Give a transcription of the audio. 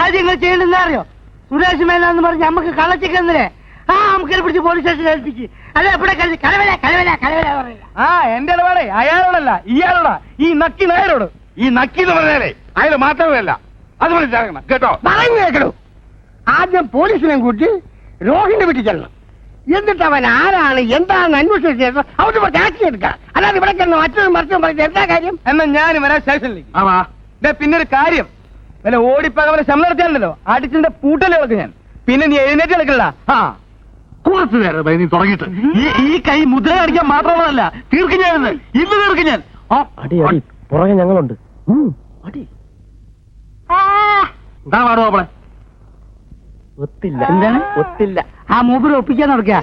ആദ്യം നിങ്ങൾ ചെയ്യണ്ടെന്ന് അറിയോ? സുരേഷ് മേനാന്ന് പറഞ്ഞ് നമുക്ക് കളച്ചിക്കുന്നേ നമുക്ക് പിടിച്ച് പോലീസ് സ്റ്റേഷനിൽ ഏൽപ്പിച്ച് അല്ല ഇവിടെ കലവല കലവല കലവല പറയില്ല. എന്റെ ഇടപാടേ അയാളോടല്ല ഇയാളോടാ, ഈ നക്കി നായരോട്. ഈ നക്കി എന്ന് പറഞ്ഞാലേ അയാൾ മാത്രമല്ല, അത് മനസ്സിലാക്കണം കേട്ടോ. പറഞ്ഞു കേൾക്കണു. ആദ്യം പോലീസിനെ കൂട്ടി രോഹിന്റെ വീട്ടിൽ ചെല്ലണം. എന്നിട്ട് അവൻ ആരാണ് എന്താണെന്ന് അന്വേഷിച്ച് അവിടെ ആക്ഷൻ എടുക്കാം. അല്ലാതെ ഇവിടെ ചെന്ന് മറ്റൊന്നും മറിച്ചും പറഞ്ഞത് എന്താ കാര്യം? എന്നാ ഞാൻ വരാം സ്റ്റേഷനിലേക്ക്. പിന്നെ ഒരു കാര്യം, വല്ല ഓടിപ്പകവലെ ശമ്പളം നടത്തിയാണല്ലോ അടിച്ചിന്റെ പൂട്ടല് കളക്കും ഞാൻ. പിന്നെ നീ എഴുന്നേറ്റ് കളിക്കണ്ട. കുറച്ചു നേരം നീ തുടങ്ങിയിട്ട് ഈ കൈ മുദ്ര അടിക്കാൻ മാത്രമല്ല തീർക്കും ഞാൻ, ഇന്ന് തീർക്കും ഞാൻ. പുറകെ ഞങ്ങളുണ്ട്. എന്താ പാടുവോ അവളെ? ഒത്തില്ല. ആ മൂപ്പര് ഒപ്പിക്കാൻ നടക്കുക.